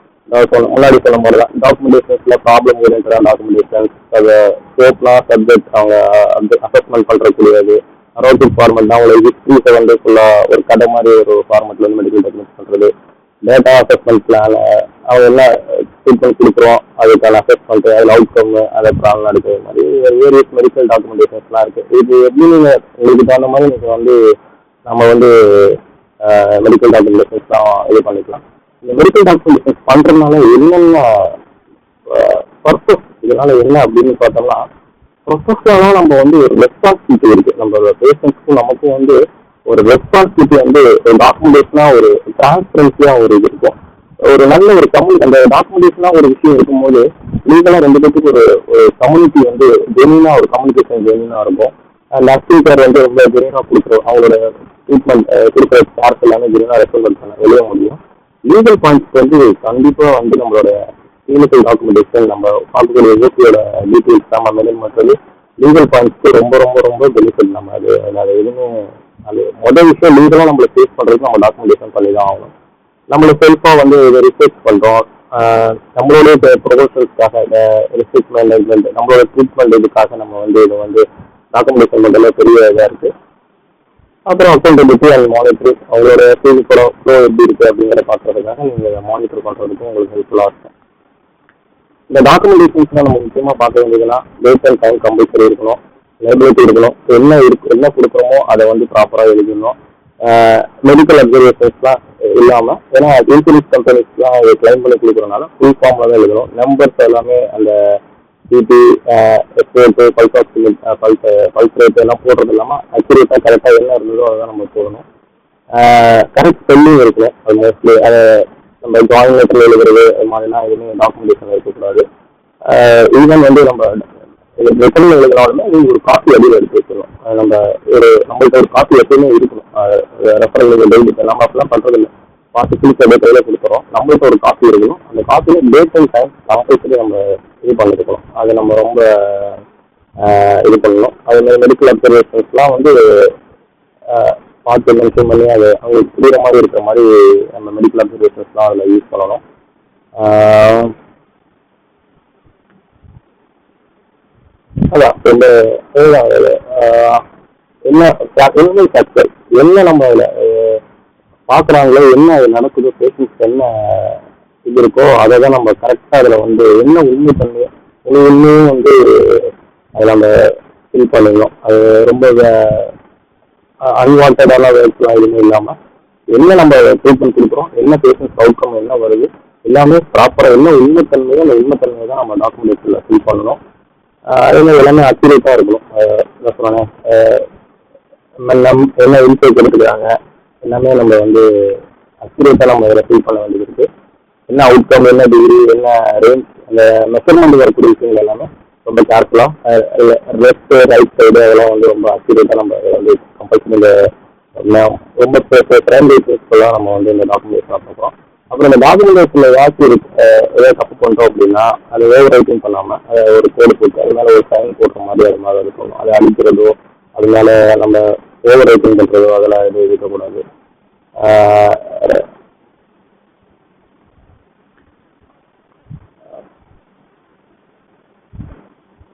முன்னாடி சொல்லும் போது தான் டாக்குமெண்டேஷன்ஸில் ப்ராப்ளம் ஓரியன்டான டாக்குமெண்டேஷன்ஸ், அதை ஸ்கோப்லாம் சப்ஜெக்ட் அவங்க அசஸ்மெண்ட் பண்ணுறக்கூடியது. ரோட்டிக் ஃபார்மெட் தான் அவங்களோட ஹிஸ்ட்ரி ஃபுல்லாக ஒரு கடை மாதிரி ஒரு ஃபார்மெட்டில் மெடிக்கல் டெக்னிக்ஸ் பண்ணுறது. டேட்டா அசஸ்மெண்ட் பிளான், அவங்க என்ன ட்ரீட்மெண்ட் கொடுக்குறோம் அதுக்கான அசஸ்மெண்ட்டு, அதில் அவுட்கம், அதை ப்ராப்ளம் நடக்கிற மாதிரி வேரியஸ் மெடிக்கல் டாக்குமெண்டேஷன்ஸ்லாம் இருக்குது. இது எப்படி நீங்கள் உங்களுக்கு தகுந்த மாதிரி நீங்கள் நம்ம மெடிக்கல் டாக்குமெண்டேஷன்ஸ்லாம் இது பண்ணிக்கலாம். இந்த மெடிக்கல் டாக்குமெண்டேஷன்ஸ் பண்ணுறதுனால என்னென்ன பர்பஸ், இதனால் என்ன அப்படின்னு பார்த்தோம்னா, ப்ரொஃபஷனலாக நம்ம ஒரு ரெஸ்பான்சிபிலிட்டி இருக்குது. நம்மளோட பேஷண்ட்ஸ்க்கும் நமக்கும் ஒரு ரெஸ்பான்சிபிலிட்டி ஒரு டாக்குமெண்டேஷனாக ஒரு டிரான்ஸ்பரன்சியாக ஒரு இது இருக்கும். ஒரு நல்ல ஒரு அந்த டாக்குமெண்டேஷனாக ஒரு விஷயம் இருக்கும்போது லீகலாக 2 பேருக்கு ஒரு கம்யூனிட்டி ஜெனியூனாக ஒரு கம்யூனிகேஷன் ஜெனியூனாக இருக்கும். நர்சிங் கேர் ரொம்ப ஜெனியூனாக கொடுக்குறோம். அவங்களோட ட்ரீட்மெண்ட் கொடுக்குற கேர்ஸ் எல்லாமே ஜெனியூனாக ரெஸ்பாண்ட் பண்ண எழுத முடியும். லீகல் பாயிண்ட்ஸ் கண்டிப்பாக நம்மளோட கிளினிக்கல் டாக்குமெண்டேஷன் நம்ம பார்க்கக்கூடிய ஓபியோட டீட்டெயில்ஸ் நம்ம மெயின்டைன் பண்ணுறது லீகல் பாயிண்ட்ஸ்க்கு ரொம்ப ரொம்ப ரொம்ப பெனிஃபிட். நம்ம அது எதுவுமே முதல் விஷயம் லீகலாக நம்மளை ஃபேஸ் பண்ணுறதுக்கு நம்ம டாக்குமெண்டேஷன் பண்ணி தான் ஆகணும். நம்மளை செல்ஃபாக இதை ரிசர்ச் பண்ணுறோம். நம்மளுடைய ப்ரொஃபஷனல்ஸ்க்காக ரிசர்ச் மேனேஜ்மெண்ட், நம்மளோட ட்ரீட்மெண்ட் இதுக்காக நம்ம இதை டாக்குமெண்டேஷன் பண்ணுறதுல பெரிய இதாக இருக்குது. அப்புறம் அக்கௌண்டபிலிட்டி அண்ட் மானிட்டரிங், அவங்களோட கிளினிக்கோட ஃப்ளோ எப்படி இருக்குது அப்படிங்கிறத பார்க்குறதுக்காக நீங்கள் மானிட்டர் பண்ணுறதுக்கும் உங்களுக்கு ஹெல்ப்ஃபுல்லாக இருக்கும். இந்த டாக்குமெண்டேஷன்ஸ்லாம் நம்ம முக்கியமாக பார்க்க வேண்டியதுன்னா டேட் அண்ட் டைம் கம்பல்சரி இருக்கணும், லைபிலிட்டி இருக்கணும். என்ன கொடுக்குறோமோ அதை ப்ராப்பராக எழுதிடணும். மெடிக்கல் அப்சர்வேஷன்ஸ்லாம் இல்லாமல், ஏன்னா இன்சூரன்ஸ் கம்பெனிஸ்லாம் கிளைம் பண்ணி கொடுக்குறதுனால ஃபுல் ஃபார்மில் தான் எழுதணும். நம்பர்ஸ் எல்லாமே அந்த பிபி, எஸ்ரேட்டு, பல்ஸ் ஆக்சிஜன், பல்ஸ் ரேட் எல்லாம் போடுறது இல்லாமல் அக்யூரேட்டாக கரெக்டாக என்ன இருந்ததோ அதை தான் நம்ம போடணும். கரெக்ட் ஸ்பெல்லிங் இருக்கணும். அது மோஸ்ட்லி அதை நம்ம ஜாயின் லெட்டரில் எழுதுறது அது மாதிரிலாம் எதுவுமே டாக்குமெண்டேஷன் இருக்கக்கூடாது. ஈவன் நம்ம லெட்டரில் எழுதினாலுமே ஒரு காப்பி அடியில் எடுத்து வச்சிடணும். நம்மள்கிட்ட ஒரு காப்பி எப்பயுமே இருக்கணும். ரெஃபரல் டெய்லி நம்ம அப்படிலாம் பண்ணுறது இல்லை. பார்த்து கிளிக் அப்படியே கையில் கொடுத்துறோம். நம்மள்கிட்ட ஒரு காப்பி இருக்கணும். அந்த காப்பியில் டேட் அண்ட் டைம் கம்பல்சரி நம்ம இது பண்ணிருக்கணும். அதை நம்ம ரொம்ப இது பண்ணணும். அதுமாதிரி மெடிக்கல் அப்சர்வேஷன்ஸ்லாம் பார்த்து மென்ஷன் பண்ணி அதை அவங்களுக்கு புரியுற மாதிரி இருக்கிற மாதிரி நம்ம மெடிக்கல் அப்சர்வேஷன்ஸ்லாம் அதில் யூஸ் பண்ணணும். அதான் என்ன எனிமல் ஃபேக்டர் என்ன நம்ம அதில் பார்க்குறாங்களோ என்ன அது நடக்குதோ, பேஷண்ட்ஸ்க்கு என்ன இது இருக்கோ அதை தான் நம்ம கரெக்டாக அதில் வந்து என்ன உண்மை தன்மையோ உண்மையும் வந்து அதை நம்ம ஃபில் பண்ணிடணும். அது ரொம்ப அன்வான்டான வேர்ட்ஸ்லாம் எதுவுமே இல்லாமல் என்ன நம்ம ட்ரீட்மெண்ட் கொடுக்குறோம், என்ன பேஷண்ட்ஸ் அவுட்கம் என்ன வருது, எல்லாமே ப்ராப்பராக என்ன உண்மைத்தன்மையோ அந்த உண்மைத்தன்மையை தான் நம்ம டாக்குமெண்டேஷனில் ஃபில் பண்ணணும். அதே மாதிரி எல்லாமே அக்யூரேட்டாக இருக்கணும். என்ன சொல்கிறாங்க, என்ன இன்டேக் எடுத்துக்கிறாங்க எல்லாமே நம்ம வந்து அக்யூரேட்டாக நம்ம இதில் ஃபில் பண்ண வேண்டியது இருக்குது. என்ன அவுட்கம், என்ன டிகிரி, என்ன ரேஞ்ச், அந்த மெஷர்மெண்ட் வரக்கூடிய விஷயங்கள் எல்லாமே ரொம்ப கேர்ஃபுல்லாக லெஃப்ட் ரைட் சைடு அதெல்லாம் வந்து ரொம்ப அக்யூரேட்டாக நம்ம வந்து கம்பல்சரி ரொம்ப பிரைமரி பேஸ்லாம் நம்ம வந்து இந்த டாக்குமெண்டேஷன் பண்ணுறோம். அப்புறம் இந்த டாக்குமெண்டேஷனில் ஏதாச்சும் ஏதாவது தப்பு பண்ணுறோம் அப்படின்னா அதை ஓவர் ரைட்டிங் பண்ணாமல் அதை ஒரு கோடு போட்டு அது மேலே ஒரு சைன் போடுற மாதிரி அது மாதிரி இருக்கணும். அதை அழிக்கிறதோ அது மேலே நம்ம ஓவர் ரைட்டிங் பண்ணுறதோ அதெல்லாம் எதுவும் இருக்கக்கூடாது.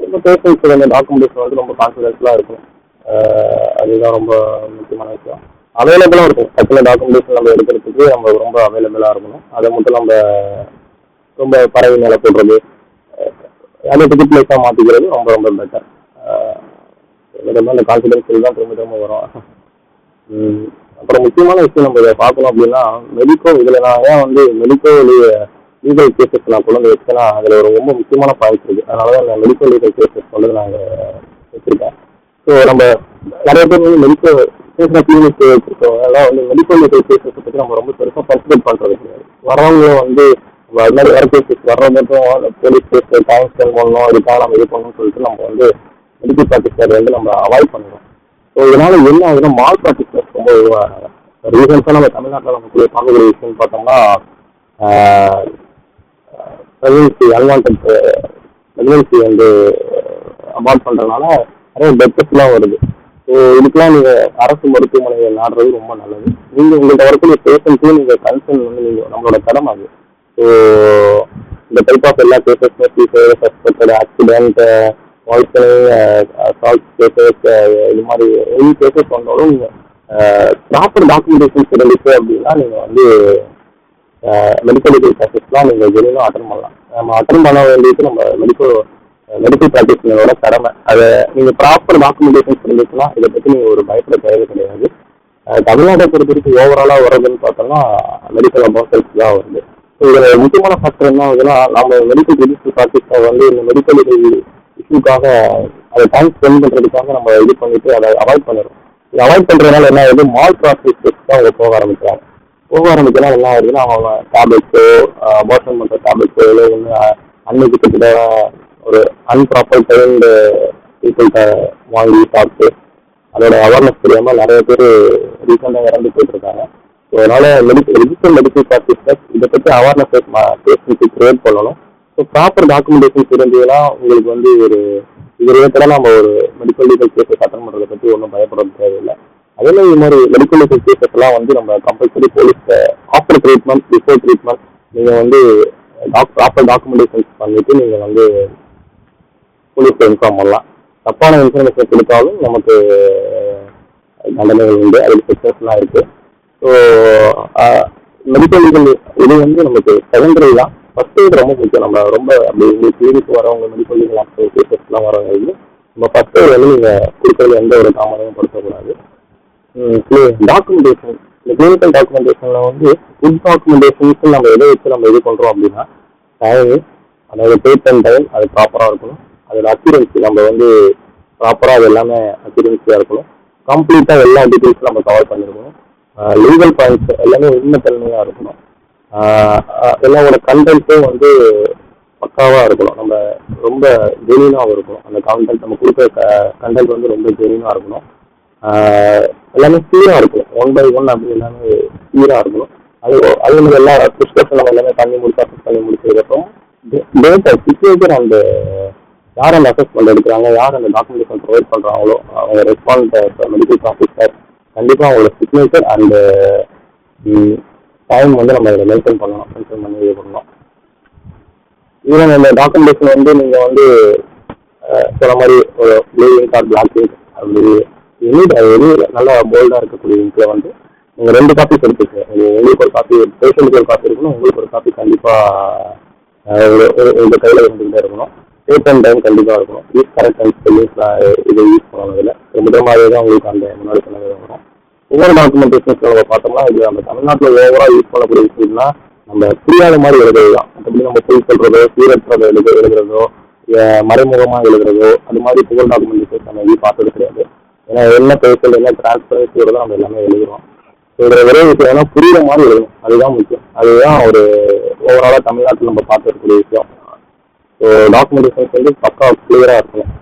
ரொம்ப பேஷண்ட்ஸுக்கு அந்த டாக்குமெண்டேஷன் வந்து ரொம்ப கான்ஃபிடென்ஷியலாக இருக்கும். அதுதான் ரொம்ப முக்கியமான விஷயம். அவைலபிளாக இருக்கும். டக்குனு டாக்குமெண்டேஷன் நம்ம எடுக்கிறதுக்கு நம்ம ரொம்ப அவைலபிளாக இருக்கணும். அதை மட்டும் நம்ம ரொம்ப பறவை மேலே போடுறது, அதை டிக்கெட் பிளேஸாக மாற்றிக்கிறது ரொம்ப ரொம்ப பெட்டர். ரொம்ப அந்த கான்ஃபிடென்ஷியல் தான் திரும்ப திரும்ப வரும். அப்புறம் முக்கியமான விஷயம் நம்ம இதை பார்க்கணும் அப்படின்னா மெடிக்கோ, இதில் நான் ஏன் வந்து மெடிக்கோ லீகல் கேசஸ் நான் கொண்டு வந்து வச்சேன்னா அதில் ஒரு ரொம்ப முக்கியமான பாயிண்ட் இருக்குது. அதனால தான் நான் மெடிக்கல் லீகல் கேசஸ் கொண்டு நாங்கள் வச்சுருக்கேன். ஸோ நம்ம நிறைய பேர் வந்து மெடிக்கல் கிளினிக் வச்சுருக்கோம். வந்து மெடிக்கல் லீகல் கேசஸ் பற்றி நம்ம ரொம்ப பெருசாக கன்சிடர் பண்ணுறது கிடையாது. வரவங்களும் வந்து அது மாதிரி வர கேசஸ் வர்றதுக்கும் போலீஸ் கேஸ் டைம் ஸ்பெண்ட் பண்ணணும், இதுக்காக நம்ம இது பண்ணணும்னு சொல்லிட்டு நம்ம வந்து மெடிக்கல் ப்ராக்டிஸர் வந்து நம்ம அவாய்ட் பண்ணுறோம். ஸோ இதனால் என்ன ஆகுதுன்னா மால் ப்ராக்டிஸர்ஸ் ரொம்ப இதுவாக ரீசன்ஸாக நம்ம தமிழ்நாட்டில் நம்ம பார்க்கக்கூடிய விஷயம்னு பார்த்தோம்னா அன்வான்ட் ப்ரெக்னன்சி வந்து அபார்ட் பண்ணுறதுனால நிறைய டெத்ஸ்லாம் வருது. ஸோ இதுக்கெலாம் நீங்கள் அரசு மருத்துவமனையை நாடுறது ரொம்ப நல்லது. நீங்கள் உங்கள்கிட்ட வரக்கூடிய பேஷண்ட்ஸையும் நீங்கள் கன்சர்ன் வந்து நீங்கள் நம்மளோட கடமை அது. ஸோ இந்த டைப் ஆஃப் எல்லா கேசஸ்மே seizure, suspected accident, poisoning, assault cases, இது மாதிரி எனி கேசஸ் வந்தாலும் நீங்கள் ப்ராப்பர் டாக்குமெண்டேஷன்ஸ் இருந்துச்சு அப்படின்னா நீங்கள் வந்து மெடிக்கல் லீகல் ப்ராக்டிஸ்லாம் நீங்கள் ஜெனியூனாக அட்டன் பண்ணலாம். நம்ம அட்டன் பண்ண வேண்டியது நம்ம மெடிக்கல் ப்ராக்டிஷனரோட கடமை. அதை நீங்கள் ப்ராப்பர் டாக்குமெண்டேஷன்ஸ் இருந்துச்சுன்னா இதை பற்றி நீங்கள் ஒரு பயப்பட தேவை கிடையாது. தமிழ்நாட்டை பொறுத்த வரைக்கும் ஓவராலாக வர்றதுன்னு பார்த்தோம்னா மெடிக்கல் அபாசல்ஸ் தான் வருது. ஸோ இதில் முக்கியமான ஃபேக்டர் என்ன ஆகுதுன்னா நம்ம மெடிக்கல் ரிஜிஸ்டர் ப்ராக்டிஸை வந்து இந்த மெடிக்கல் இஷ்யூக்காக அதை டைம் ஸ்பெண்ட் பண்ணுறதுக்காக நம்ம இது பண்ணிவிட்டு அதை அவாய்ட் பண்ணிடுறோம். இதை அவாய்ட் பண்ணுறதுனால என்ன ஆகுது, மால் ப்ராக்டிஸ் தான் அவங்க போக ஆரம்பிக்கிறாங்க. என்ன ஆகுதுன்னா அவங்க டேப்லெட்ஸோ அபார்ஷன் பண்ணுற டேப்லெட்ஸோ இல்லை ஒன்று அன்னைக்கு கிட்ட ஒரு அன்ப்ராப்பர் ட்ரெயின்டு பீப்புள்கிட்ட வாங்கி சாப்பிட்டு அதோட அவேர்னஸ் தெரியாமல் நிறைய பேர் ரீசெண்டாக இறந்து போயிட்டுருக்காங்க. ஸோ அதனால் ரிஜிஸ்டர் மெடிக்கல் ப்ராக்டிஸஸ் இதை பற்றி அவேர்னஸ் பேஷண்ட்ஸுக்கு க்ரியேட் பண்ணணும். ஸோ ப்ராப்பர் டாக்குமெண்டேஷன் தெரிஞ்சதுன்னா உங்களுக்கு வந்து ஒரு இது ரிலேட்டடாக நம்ம ஒரு மெடிக்கல் லீகல் கேஸஸ் அட்டன் பண்ணுறதை பற்றி ஒன்றும் பயப்பட தேவையில்லை. அதே மாதிரி இது மாதிரி மெடிக்கல் லீகல் கேசஸ்லாம் வந்து நம்ம compulsory police after treatment before treatment நீங்கள் வந்து ப்ராப்பர் டாக்குமெண்டேஷன்ஸ் பண்ணிவிட்டு நீங்கள் வந்து போலீஸை இன்ஃபார்ம் பண்ணலாம். தப்பான இன்ஃபர்மேஷன் கொடுத்தாலும் நமக்கு தண்டனைகள் உண்டு, அதுக்கு செக்ஷன்ஸ்லாம் இருக்குது. ஸோ மெடிக்கல் லீகல் இது வந்து நமக்கு செகண்டரி தான். ஃபஸ்ட்டு இது ரொம்ப முக்கியம். நம்ம ரொம்ப அப்படி உங்களுக்கு கிளினிக் வரவங்க மெடிக்கல் லீகல் ஆஃப்டர் கேசஸ்லாம் வரவங்க நம்ம ஃபஸ்ட்டு வந்து நீங்கள் கொடுக்கறது எந்த ஒரு தாமதமும் படுத்தக்கூடாது. டாக்குமெண்டேஷன், இந்த கிளினிக்கல் டாக்குமெண்டேஷனில் வந்து குட் டாக்குமெண்டேஷன்ஸ் நம்ம எதை வச்சு நம்ம இது பண்ணுறோம் அப்படின்னா டைம், அதாவது பேப்பர் டைம் அது ப்ராப்பராக இருக்கணும். அதோட அக்யூரன்சி நம்ம வந்து ப்ராப்பராக அது எல்லாமே அக்யூரன்சியாக இருக்கணும். கம்ப்ளீட்டாக எல்லா டீட்டெயில்ஸும் நம்ம கவர் பண்ணியிருக்கணும். லீகல் பாயிண்ட்ஸ் எல்லாமே உண்மைத்தன்மையாக இருக்கணும். எல்லாரோட கண்டென்ட்டும் வந்து பக்காவாக இருக்கணும். நம்ம ரொம்ப ஜெனியூனாக இருக்கணும். அந்த கண்டென்ட் நம்ம கொடுக்குற கண்டென்ட் வந்து ரொம்ப ஜெனியூனாக இருக்கணும். எல்லாமே கிளியராக இருக்கும். 1 by 1 அப்படி எல்லாமே கிளியராக இருக்கணும். அதே மாதிரி எல்லா ப்ரிஸ்கிரிப்ஷன் நம்ம எல்லாமே பண்ணி முடிச்சதுக்கப்புறம் டேட்டா சிக்னேச்சர் அண்டு யார் அந்த அசஸ்மெண்ட் எடுக்கிறாங்க, யார் அந்த டாக்குமெண்டேஷன் ப்ரொவைட் பண்ணுறாங்களோ அவங்க ரெஸ்பாண்ட் மெடிக்கல் ஆஃபீஸர் கண்டிப்பாக அவங்களோட சிக்னேச்சர் அண்டு டைம் வந்து நம்ம இதை மென்ஷன் பண்ணி இது பண்ணணும். ஈவன் அந்த டாக்குமெண்டேஷன் வந்து நீங்கள் வந்து சொன்ன மாதிரி ஒரு blue ink or black ink அப்படி எனி நல்லா போல்டாக இருக்கக்கூடிய இங்கில் வந்து நீங்கள் 2 காப்பீஸ் எடுத்துக்கங்க. உங்களுக்கு ஒரு காப்பி, பேஷண்ட்டுக்கு ஒரு காப்பி இருக்கணும், உங்களுக்கு ஒரு காப்பி கண்டிப்பாக உங்கள் கையில் இருந்துகிட்டே இருக்கணும். டேட் அண்ட் டைம் கண்டிப்பாக இருக்கணும். யூஸ் கரெக்ட் அண்ட் ஸ்பெல்லிங்ஸ்லாம் இதை யூஸ் பண்ணதில்லை. முதலமாகவே தான் உங்களுக்கு அந்த முன்னாடி சொன்னது வரும். ஒவ்வொரு டாக்குமெண்டேஷன்ஸ் நம்ம பார்த்தோம்னா இது நம்ம தமிழ்நாட்டில் ஓவராக யூஸ் பண்ணக்கூடிய விஷயம்னா நம்ம புரியாத மாதிரி எழுதுறது தான். மற்றபடி நம்ம பொய் சொல்கிறதோ, சீரற்றதை எழுதுறதோ, மறைமுகமாக எழுதுறதோ, அது மாதிரி புகழ் டாக்குமெண்டேஷன்ஸ் நம்ம எதுவும் பார்த்தது கிடையாது. ஏன்னா என்ன பேசல், என்ன டிரான்ஸ்பரன்சியோட தான் நம்ம எல்லாமே எழுதுறோம். ஒரே விஷயம் ஏன்னா புரியுற மாதிரி எழுதணும், அதுதான் முக்கியம். அதுதான் ஒரு ஓவராலாக தமிழ்நாட்டில் நம்ம பார்த்துருக்கக்கூடிய விஷயம். ஸோ டாக்குமெண்டேஷன்ஸ் வந்து பக்கா கிளியராக இருக்கணும்,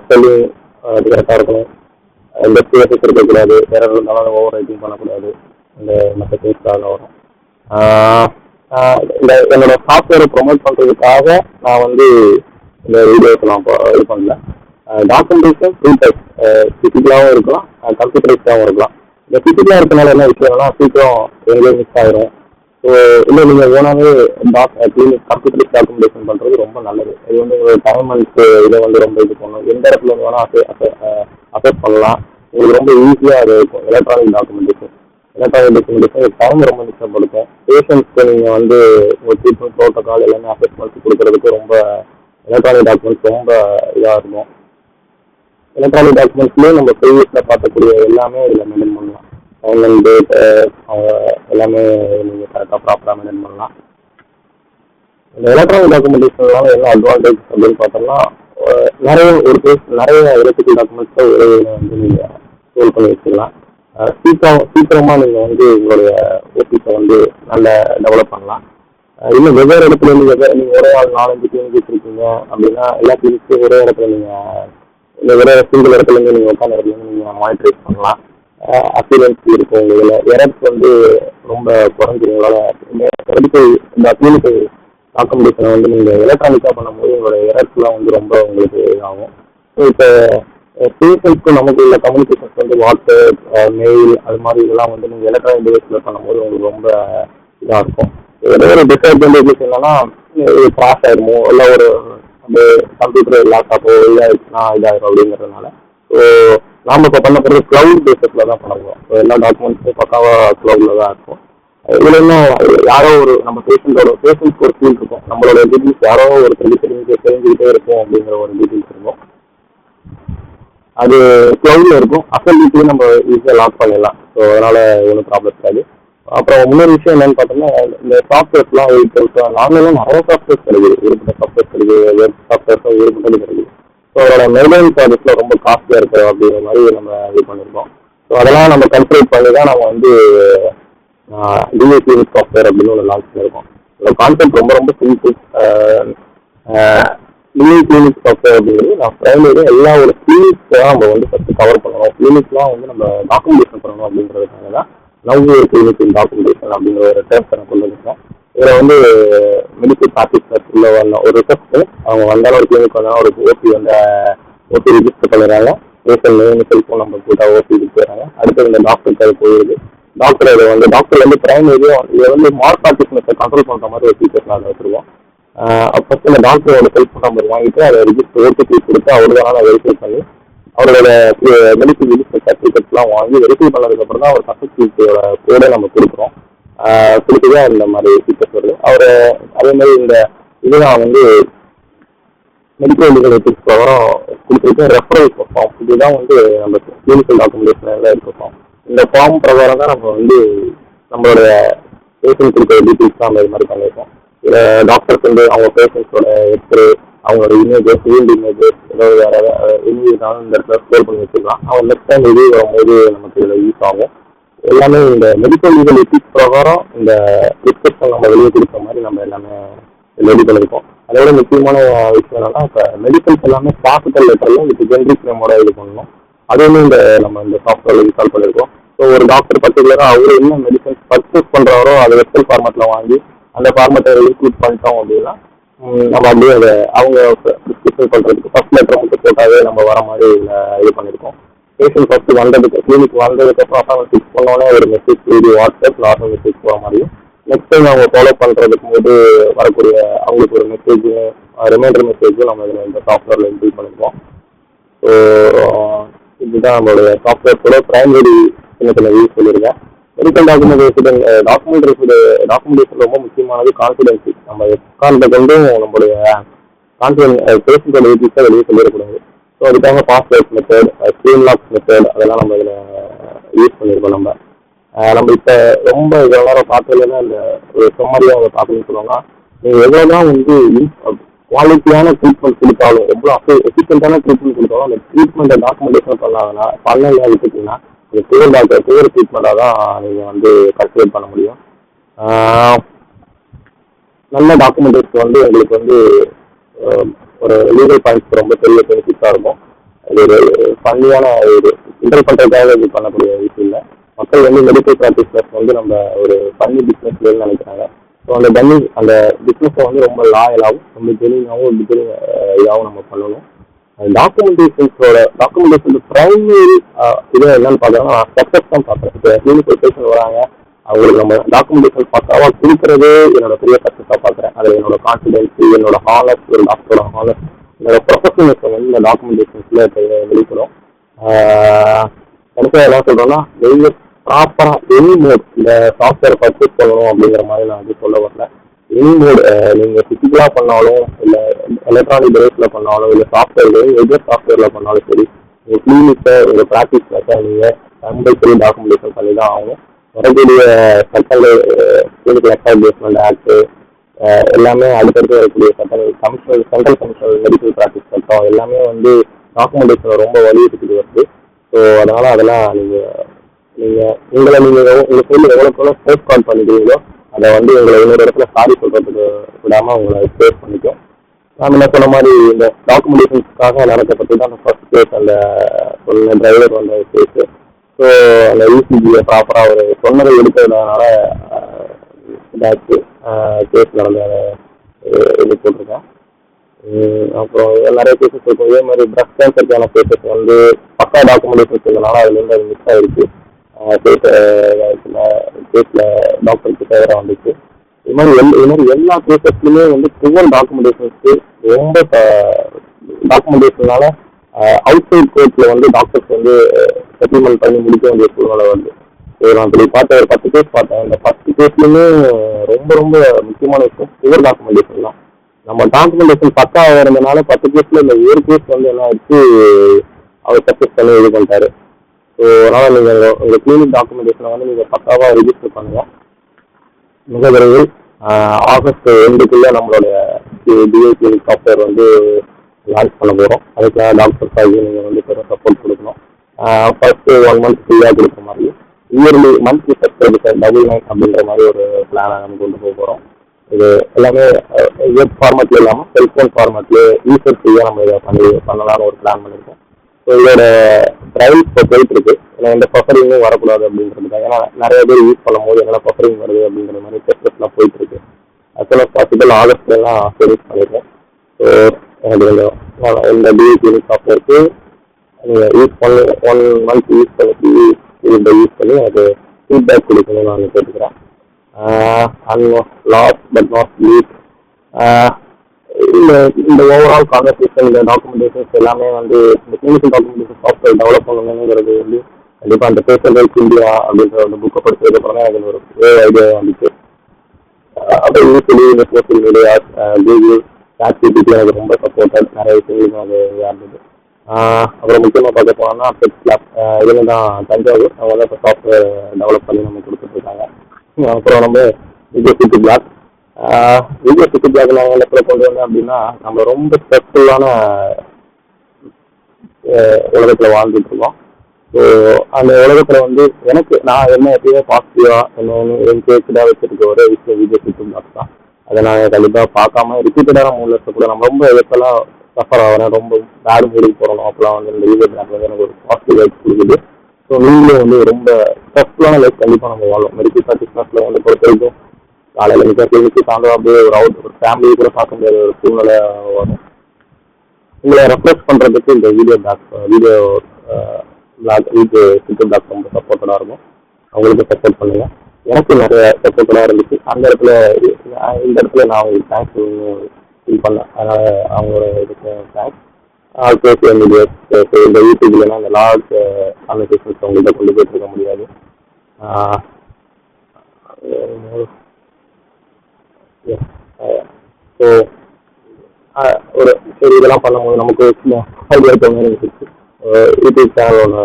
ஸ்பெல்லிங் அது கரெக்டாக இருக்கணும், எந்த ஸ்பேசஸ் இருக்கக்கூடாது, வேற இருந்தாலும் ஓவர் ரைட்டிங் பண்ணக்கூடாது. இந்த மற்ற கேஸ்க்காக வரும். இந்த என்னோட சாஃப்ட்வேரை ப்ரொமோட் பண்ணுறதுக்காக நான் வந்து இந்த வீடியோஸ் நான் இது பண்ணல. டாக்குமெண்டேஷன் ஃபுல் டைப் ஃபிசிக்கலாகவும் இருக்கலாம், கம்ப்யூட்டரைஸ்டாகவும் இருக்கலாம். இந்த ஃபிசிக்கலாக இருக்கனால என்ன விஷயம்னா சீக்கிரம் எங்கேயும் மிஸ் ஆகிடும். ஸோ இல்லை நீங்கள் ஓனாகவே கிளினிக் கம்ப்யூட்டரைஸ் டாக்குமெண்டேஷன் பண்ணுறது ரொம்ப நல்லது. இது வந்து உங்களோட டைம் அண்ட் இதை வந்து ரொம்ப இது பண்ணணும். எந்த இடத்துல இருந்து வேணால் அஃபெக்ட் பண்ணலாம். உங்களுக்கு ரொம்ப ஈஸியாக அது இருக்கும். எலக்ட்ரானிக் டாக்குமெண்டேஷன் டைம் ரொம்ப மிச்சப்படுத்தும். பேஷண்ட்ஸ்க்கு நீங்கள் வந்து ஒரு ட்ரீட்மெண்ட் ப்ரோட்டோக்கால் எல்லாமே அசஸ்மெண்ட்ஸ் கொடுக்கறதுக்கு ரொம்ப எலக்ட்ரானிக் டாக்குமெண்ட்ஸ் ரொம்ப இதாக இருக்கும். எலக்ட்ரானிக் டாக்குமெண்ட்ஸ்லேயே நம்ம ப்ரீவியஸில் பார்க்கக்கூடிய எல்லாமே இதில் மெயின்டைன் பண்ணலாம். டைம் அண்ட் டேட் எல்லாமே நீங்கள் கரெக்டாக ப்ராப்பராக மெயின்டைன் பண்ணலாம். இந்த எலக்ட்ரானிக் டாக்குமெண்டேஷனால என்ன அட்வான்டேஜ் அப்படின்னு பார்த்தோம்னா நிறைய எலக்ட்ரிக்கல் டாக்குமெண்ட்ஸை ஒரே வந்து நீங்கள் ஸ்டோர் பண்ணி வச்சுக்கலாம். சீக்கிரமாக நீங்கள் வந்து உங்களுடைய ஓபிஸை வந்து நல்ல டெவலப் பண்ணலாம். இன்னும் வெவ்வேறு இடத்துல இருந்து நீங்கள் ஒரே ஆள் 4-5 கிளினிக் வச்சுருக்கீங்க அப்படின்னா எல்லா கிளினிக்கும் ஒரே இடத்துல நீங்கள் ஒரே சிங்கிள் இடத்துல இருந்து நீங்கள் உட்காந்த இடத்துல இருந்து நீங்கள் மானிட்டரைஸ் பண்ணலாம். அப்பியரன்ஸ் இருக்கும். இதில் எரர்ஸ் வந்து ரொம்ப குறைஞ்சிரும். இந்த கிளினிக்கல் டாக்குமெண்டேஷனை வந்து நீங்கள் எலக்ட்ரானிக்காக பண்ணும்போது உங்களோட எரர்ஸ்லாம் வந்து ரொம்ப உங்களுக்கு இதாகும். ஸோ இப்போ பேஷண்ட்ஸ்க்கும் நமக்கு உள்ள கம்யூனிகேஷன்ஸ் வந்து வாட்ஸ்அப், மெயில் அது மாதிரி இதெல்லாம் வந்து நீங்கள் எலக்ட்ரானிக் டிவைஸில் பண்ணும்போது உங்களுக்கு ரொம்ப இதாக இருக்கும். ஏதோ ஒரு டிஸ்அட்வான்டேஜஸ் என்னன்னா கிராஷ் ஆகிடுமோ, இல்லை ஒரு அந்த கம்ப்யூட்டர் லேப்டாப்போ இதாகிடுச்சுன்னா இதாகிடும் அப்படிங்கிறதுனால. ஸோ நாம் இப்போ பண்ண போகிறது க்ளவுட் பேஸஸில் தான் பண்ணுவோம். ஸோ எல்லா டாக்குமெண்ட்ஸும் பக்காவாக க்ளவுடில் தான் இருக்கும். இதில் இன்னும் யாரோ ஒரு நம்ம பேஷண்ட்ஸ்க்கு ஒரு ஃபீல் இருக்கும், நம்மளோட டீட்டெயில்ஸ் யாரோ ஒரு தெரிஞ்சுக்கிட்டே இருக்கும் அப்படிங்கிற ஒரு டீட்டெயில்ஸ் இருக்கும். அது க்ளவுடில் இருக்கும். அசல்லையும் நம்ம ஈஸியாக லாக் பண்ணிடலாம். ஸோ அதனால் ஒன்றும் ப்ராப்ளம் இருக்காது. அப்புறம் இன்னொரு விஷயம் என்னென்னு பார்த்தோம்னா இந்த சாஃப்ட்வேர்ஸ்லாம் ஆன்லைனில் நிறைய சாஃப்ட்வேர்ஸ் கிடைக்குது. ஏற்பட்ட சாஃப்ட்வேர்ஸ் கிடைக்குது, வெப் சாஃப்ட்வேர்ஸும் ஏற்பட்டது கிடைக்குது. ஸோ அதோட மெயின்டெனன்ஸ் சார்ஜஸ்லாம் ரொம்ப காஸ்ட்லியாக இருக்குது அப்படிங்கிற மாதிரி நம்ம இது பண்ணியிருக்கோம். ஸோ அதெல்லாம் நம்ம கன்சிடர் பண்ணி தான் நம்ம வந்து டிஏ கிளினிக் சாஃப்ட்வேர் அப்படின்னு ஒன்று லான்ச் பண்ணியிருக்கோம். இந்த கான்செப்ட் ரொம்ப ரொம்ப சிம்பிள். டிஏ கிளினிக் சாஃப்ட்வேர் அப்படிங்கிறது நான் பிரைமரி எல்லா ஒரு கிளினிக்ஸை நம்ம வந்து ஃபஸ்ட்டு கவர் பண்ணணும். கிளினிக்லாம் வந்து நம்ம டாக்குமெண்டேஷன் பண்ணணும் அப்படிங்கிறதுக்காக தான் நவ் கிளினிக் டாக்குமெண்டேஷன் அப்படிங்கிற ஒரு டேர்ம்ஸை நான் கொண்டு வந்துருக்கேன். இதில் வந்து மெடிக்கல் ப்ராக்டிஷனர்ஸ் உள்ள வரணும், ஒரு ரிசப்ட்டு அவங்க வந்தாலும் ஒரு கிளினிக் வந்தாலும் ஒரு ஓபி ரிஜிஸ்டர் பண்ணிடுறாங்க. பேஷண்ட் நேம், செல்ஃபோன் நம்பர் போட்டால் ஓபி கொடுத்துறாங்க. அடுத்து இந்த டாக்டருக்கு அது போயிடுது. டாக்டர் வந்து பிரைமரியும் இதை வந்து மார்க் ப்ராக்டிஷனர்ஸை கண்ட்ரோல் பண்ணுற மாதிரி ஒரு ஃபீச்சர்ஸ் நாங்கள் வச்சுருக்கோம். ஃபஸ்ட்டு இந்த டாக்டரோட செல்ஃபோன் நம்பர் வாங்கிட்டு அதை ரிஜிஸ்டர் ஓடிபி கொடுத்து அவருக்கான வெரிஃபை பண்ணி அவரோட மெடிக்கல் ரிஜிஸ்டர் சர்டிஃபிகேட்ஸ்லாம் வாங்கி வெரிஃபை பண்ணதுக்கப்புறம் தான் அவர் சர்டிஃபிகேட்டோட கோடை நம்ம கொடுக்குறோம். கொடுத்துதான் இந்த மாதிரி ஃபீச்சர்ஸ் வருது. அவர் அதே மாதிரி இந்த இதுதான் வந்து மெடிக்கல் லீகல் எத்திக்ஸ் பிரகாரம் கொடுத்துருக்க ரெஃபரல் ஃபார்ம். இதுதான் வந்து நம்ம கிளினிக்கல் டாக்குமெண்டேஷனில் இருக்க ஃபார்ம். இந்த ஃபார்ம் பிரகாரம் தான் நம்ம வந்து நம்மளோட பேஷண்ட் கொடுக்குற டீட்டெயில்ஸ் தான் நம்ம இது மாதிரி பண்ணியிருக்கோம். இதில் டாக்டர்ஸ் வந்து அவங்க பேஷண்ட்ஸோட எக்ஸ்ரே, அவங்களோட இமேஜஸ், ஃபீல்டு இமேஜஸ், ஏதாவது வேறு இமேஜ்னாலும் இந்த இடத்துல ஸ்டோர் பண்ணி வச்சுக்கலாம். அவங்க நெக்ஸ்ட் டைம் இது வரும்போது நமக்கு இதில் யூஸ் ஆகும். எல்லாமே இந்த மெடிக்கல் லீகல் எத்திக்ஸ் பிரகாரம் இந்த ப்ரிஸ்கிரிப்ஷன் நம்ம வெளியே கொடுக்குற மாதிரி நம்ம எல்லாமே ரெடி பண்ணியிருக்கோம். அதோட முக்கியமான விஷயம் என்னன்னா இப்போ மெடிக்கல்ஸ் எல்லாமே கேபிட்டல் லெட்டரில் வித் ஜென்ரிக் நேமோட இது பண்ணணும். அதுவுமே நம்ம இந்த சாஃப்ட்வேரில் இன்ஸ்டால் பண்ணியிருக்கோம். ஸோ ஒரு டாக்டர் பர்டிகுலராக அவர் என்ன மெடிசன்ஸ் பர்ச்சேஸ் பண்ணுறாரோ அதை எக்ஸல் ஃபார்மேட்டில் வாங்கி அந்த ஃபார்மேட்டை இன்க்ளூட் பண்ணிட்டோம் அப்படின்னா நம்ம அப்படியே அதை அவங்க ப்ரிஸ்கிரிப்ஷன் பண்ணுறதுக்கு ஃபஸ்ட் லெட்டர் மட்டும் போட்டாவே நம்ம வர மாதிரி இது பண்ணியிருக்கோம். பேஷண்ட் ஃபஸ்ட்டு வந்ததுக்கு கிளினிக் வந்ததுக்கப்புறம் அப்புறம் ஃபிக்ஸ் பண்ணோன்னே ஒரு message video WhatsApp normal message போகிற மாதிரியும் நெக்ஸ்ட் டைம் அவங்க ஃபாலோ பண்ணுறதுக்கு போது வரக்கூடிய அவங்களுக்கு ஒரு மெசேஜ் ரிமைண்டர் மெசேஜும் நம்ம இதில் இந்த சாஃப்ட்வேரில் இன்க்ளூட் பண்ணியிருக்கோம். ஸோ இதுதான் நம்மளுடைய சாஃப்ட்வேர்ஸோட பிரைமரி சின்ன சின்ன வியூஸ் சொல்லியிருக்கேன். மெடிக்கல் டாக்குமெண்டேஷன் ரொம்ப முக்கியமானது கான்ஃபிடென்சி. நம்ம எக்காரணத்தை கொண்டும் நம்மளுடைய பேஷண்டோட டீட்டெயில்ஸை வெளியே சொல்லிடக்கூடாது. ஸோ அதுக்காக password method, screen lock method அதெல்லாம் நம்ம இதில் யூஸ் பண்ணியிருக்கோம். நம்ம இப்போ ரொம்ப இவ்வளோ நேரம் பார்த்ததுன்னா இந்த ஒரு செம்மறியாக அவங்க பார்க்கணும்னு சொல்லுவாங்கன்னா, நீங்கள் எவ்வளோதான் குவாலிட்டியான ட்ரீட்மெண்ட் கொடுத்தாலும், எவ்வளோ எஃபிஷியன்ட்டான ட்ரீட்மெண்ட் கொடுத்தாலும், அந்த ட்ரீட்மெண்ட்டை டாக்குமெண்டேஷன் பண்ணலாம் விட்டுட்டிங்கன்னா அது புவர் ட்ரீட்மெண்ட்டாக தான் நீங்கள் கன்சிடர் பண்ண முடியும். நல்ல டாக்குமெண்டேஷன் உங்களுக்கு ஒரு லீகல் பாயிண்ட்ஸ் ரொம்ப பெரிய பெனிஃபிட்டாக இருக்கும். அது ஒரு ஃபன்னியான ஒரு இன்டர் பண்ணுறதுக்காக இது பண்ணக்கூடிய விஷயம் இல்லை. மக்கள் மெடிக்கல் ப்ராக்டிஸஸ் நம்ம ஒரு ஃபன்னி பிஸ்னஸ்லேன்னு நினைக்கிறாங்க. ஸோ அந்த பிஸ்னஸை ரொம்ப லாயலாகவும் ரொம்ப ஜெனியூனாகவும் இதாகவும் நம்ம பண்ணணும். டாக்குமெண்டேஷன் ப்ரைமரி இதை என்னன்னு பார்க்குறோன்னா சக்ஸஸ் தான் பார்க்குறேன். இப்போ கிளினிக்கல் பேஷண்ட் வராங்க, அவங்களுக்கு நம்ம டாக்குமெண்டேஷன் பக்காவாக கொடுக்குறது என்னோட பெரிய சக்ஸஸாக பார்க்குறேன். அதில் என்னோட கான்ஃபிடென்ஸ், என்னோட ஹானஸ், ஒரு டாக்டரோட ஹானஸ், என்னோட ப்ரொஃபஷனலிசம் இந்த டாக்குமெண்டேஷன்ஸில் வெளிப்படும். எனக்கு என்ன சொல்கிறேன்னா, ப்ராப்பராக எனி மோட் இந்த சாஃப்ட்வேர் பர்ச்சேஸ் பண்ணணும் அப்படிங்கிற மாதிரி நான் சொல்ல வரல. எனி மோட் நீங்கள் ஃபிசிக்கலாக பண்ணாலும், இல்லை எலக்ட்ரானிக் டிவைஸில் பண்ணாலும், இல்லை எது சாஃப்ட்வேரில் பண்ணாலும் சரி, உங்கள் கிளினிக்கை உங்கள் ப்ராக்டிஸ் நீங்கள் கம்பல்சரி டாக்குமெண்டேஷன் பண்ணி தான் ஆகணும். வரக்கூடிய சட்டங்கள், கிளினிக்கல் எஸ்டாப்ளிஷ்மெண்ட் ஆக்ட் எல்லாமே அடுத்தடுத்து வரக்கூடிய சட்டங்கள், சென்ட்ரல் கமிஷனல் மெடிக்கல் ப்ராக்டிஸ் சட்டம் எல்லாமே டாக்குமெண்டேஷனை ரொம்ப வலியுறுத்திட்டு வருது. ஸோ அதெல்லாம் உங்களை உங்கள் சைடில் எவ்வளோக்கு சேஃப் கார்ட் பண்ணிக்கிறீங்களோ அதை உங்களை இன்னொரு இடத்துல சாரி சொல்கிறதுக்கு விடாமல் உங்களை சேவ் பண்ணிக்கும். நான் என்ன சொன்ன மாதிரி இந்த டாக்குமெண்டேஷன்ஸ்க்காக நடக்கப்பட்டு தான் அந்த ஃபர்ஸ்ட் கேஸ் அந்த டிரைவர் கேஸு. ஸோ அந்த இசிஜியை ப்ராப்பராக ஒரு சொன்னதை எடுக்கிறதுனால இதாச்சு கேஸ் நடந்த இது போட்டிருக்கேன். அப்புறம் நிறைய கேசஸ் இருக்கும். இதே மாதிரி பிரஸ்ட் கேன்சருக்கான கேசஸ் பக்கா டாக்குமெண்டேஷன்ஸ் இருந்தனால அதுலேருந்து அது மிஸ் ஆகிடுச்சு. கேஸில் டாக்டருக்கு ஃபேவராக வந்துச்சு. இது மாதிரி எல்லா கேசஸ்லையுமே புவர் டாக்குமெண்டேஷன்ஸ்க்கு ரொம்ப டாக்குமெண்டேஷனால அவுட் சைட் கோர்ட்டில் டாக்டர்ஸ் செட்டில்மெண்ட் பண்ணி முடிக்க வேண்டிய சூழ்நிலை வருது. ஸோ நான் இப்படி பார்த்த ஒரு 10 கேஸ் பார்த்தேன். இந்த 10 கேஸ்லையுமே ரொம்ப ரொம்ப முக்கியமான விஷயம் புவர் டாக்குமெண்டேஷன் தான். நம்ம டாக்குமெண்டேஷன் பக்காவாக இருந்தனால 10 கேஸில் இந்த ஒரு கேஸ் என்ன ஆயிடுச்சு, அவர் சக்ஸஸ் பண்ணி இது பண்ணிட்டாரு. ஸோ அதனால் நீங்கள் உங்கள் கிளினிக் டாக்குமெண்டேஷனை நீங்கள் பக்காவாக ரிஜிஸ்டர் பண்ணுங்கள். மிக விரைவில் ஆகஸ்ட் 2க்குள்ளே நம்மளுடைய டிஐ கிளினிக் சாஃப்ட்வேர் லான்ச் பண்ண போகிறோம். அதுக்காக டாக்டர்ஸ் ஆகி நீங்கள் பெரிய சப்போர்ட் கொடுக்கணும். ஃபர்ஸ்ட்டு 1 மந்த் ஃப்ரீயாக கொடுக்குற மாதிரி, இயர்லி மந்த்லி சப்ஸ்கிரிப்ஷன் 99 அப்படின்ற மாதிரி ஒரு பிளானை நம்ம கொண்டு போகிறோம். இது எல்லாமே வெப் ஃபார்மேட்டில் இல்லாமல் செல்ஃபோன் ஃபார்மேட்லேயே யூசர் ஃப்ரீயாக நம்ம இதை பண்ணலாம்னு ஒரு பிளான் பண்ணியிருக்கோம். ஸோ இதோட ட்ரையல்ஸ் இப்போ போயிட்டுருக்கு. ஏன்னா எந்த பஃபரிங்கும் வரக்கூடாது அப்படின்றதுக்காக. ஏன்னா நிறைய பேர் யூஸ் பண்ணும்போது என்னென்ன பஃபரிங் வருது அப்படிங்கிற மாதிரி டெஸ்ட்லாம் போயிட்டுருக்கு. as soon as possible ஆகஸ்ட்லாம் சர்வீஸ் பண்ணியிருக்கேன். ஸோ எனக்கு இந்த டிஐ கிளினிக் சாஃப்ட்வேருக்கு நீங்கள் யூஸ் பண்ணி 1 மந்த் யூஸ் பண்ணி எனக்கு ஃபீட்பேக் கொடுக்கணும்னு நான் கேட்டுக்கிறேன். And last but not least, இந்த ஓவரால் கான்வர்சேஷன், இந்த டாக்குமெண்டேஷன்ஸ் எல்லாமே இந்த கிளினிக்கல் டாக்குமெண்டேஷன் சாஃப்ட்வேர் டெவலப் பண்ணணுங்கிறது கண்டிப்பாக அந்த பேஷண்ட் ஹெல்த் இந்தியா அப்படின்ற ஒரு புக்கை படிச்சதுக்கப்புறம் தான் எனக்கு ஒரு ஐடியா வந்துச்சு. அப்புறம் யூஸ்வலி இந்த சோஷியல் மீடியா, கூகுள், சாட்ஜிபிடி எனக்கு ரொம்ப சப்போர்ட்டட், நிறைய விஷயங்களுக்கும் அது இதாக இருந்தது. அப்புறம் முக்கியமாக பார்க்க போனோம்னா பெட் லேப், இதில் தான் தஞ்சாவூர் அவங்க இப்போ சாஃப்ட்வேர் டெவலப் பண்ணி நம்ம கொடுத்துட்ருக்காங்க. அப்புறம் நம்ம விஜய் சிட்டி பிளாக் நாங்கள் இடத்துல கொண்டு வந்தோம் அப்படின்னா நம்ம ரொம்ப ஸ்ட்ரெஸ்ஃபுல்லான உலகத்தில் வாழ்ந்துட்டு இருக்கோம். ஸோ அந்த உலகத்தில் எனக்கு நான் எப்பயுமே பாசிட்டிவாக என் கேட்குதான் வச்சுருக்க ஒரே விஷயம் விஜய் சிட்டி பிளாக் தான். அதை நான் கண்டிப்பாக பார்க்காம ரிப்பீட்டடான மூலில் கூட நம்ம ரொம்ப எப்பெல்லாம் சஃபர் ஆகிறேன், ரொம்ப பேட் மூடிக்கு போகிறோம், அப்போலாம் இந்த விஜய் பிளாக் எனக்கு ஒரு பாசிட்டிவ் லைஃப் கொடுக்குது. ஸோ நீங்களே ரொம்ப ஸ்ட்ரெஸ்ஃபுல்லான லைஃப் கண்டிப்பாக நம்ம வாழும். மெடிக்கல் ப்ராக்டிஸ்னஸில் பொறுத்த வரைக்கும் காலையில் மிக கிளினிக்கு தாண்ட அப்படியே ஒரு ஃபேமிலியை கூட பார்க்க முடியாத ஒரு சூழ்நிலை வரும். உங்களை ரெஃப்ரெஷ் பண்ணுறதுக்கு இந்த வீடியோ சிட்டி பிளாக் ரொம்ப சப்போர்ட்டடாக இருக்கும். அவங்களுக்கு சப்போர்ட் பண்ணுங்கள். எனக்கு நிறைய சப்போர்ட்டடாக இருந்துச்சு. இந்த இடத்துல நான் அவங்களுக்கு தேங்க்ஸ் ஃபீல் பண்ணேன். அதனால் அவங்களோட இதுக்கு தேங்க்ஸ். சோசியல் மீடியாஸ், இந்த யூடியூப்லலாம் அந்த லார்ஜ் கான்வர்சேஷன்ஸ் அவங்கள்ட்ட கொண்டு போயிட்டு இருக்க முடியாது. ஸோ ஒரு சரி இதெல்லாம் பண்ணும்போது நமக்கு ஐடியா இருக்க மாதிரி இருந்துச்சு. யூடியூப் சேனல் ஒன்று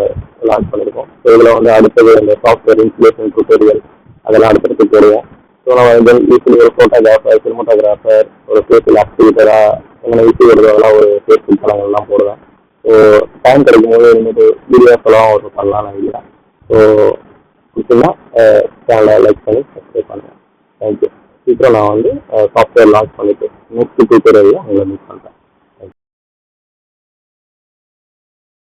லான்ச் பண்ணியிருக்கோம். ஸோ இதில் வந்து அடுத்தது இந்த சாஃப்ட்வேர் இன்ஸ்டலேஷன் டுட்டோரியல் அதெல்லாம் அடுத்தடுத்து போடுவோம். ஸோ நம்ம வந்து யூஸ்வலி ஒரு ஃபோட்டோகிராஃபர், சினிமோட்டோகிராஃபர், ஒரு ஃபேஷியல் ஆக்டிவேட்டராக என்னென்ன விஷயம் வருதோ அதெல்லாம் ஒரு ஃபேஸ்புக் தளங்கள்லாம் போடுவேன். ஸோ டைம் கிடைக்கும் போது இன்னொரு வீடியோஸ் எல்லாம் ஒரு பண்ணலாம்னு நினைக்கிறேன். ஸோ பிடிச்சிங்கன்னா சேனலை லைக் பண்ணி சப்ஸ்கிரைப் பண்ணுறேன். தேங்க்யூ. சீக்கிரம் நான் வந்து சாஃப்ட்வேர் லான்ச் பண்ணிவிட்டு நெக்ஸ்ட் டியூட்டோரியலில் உங்களை மீட்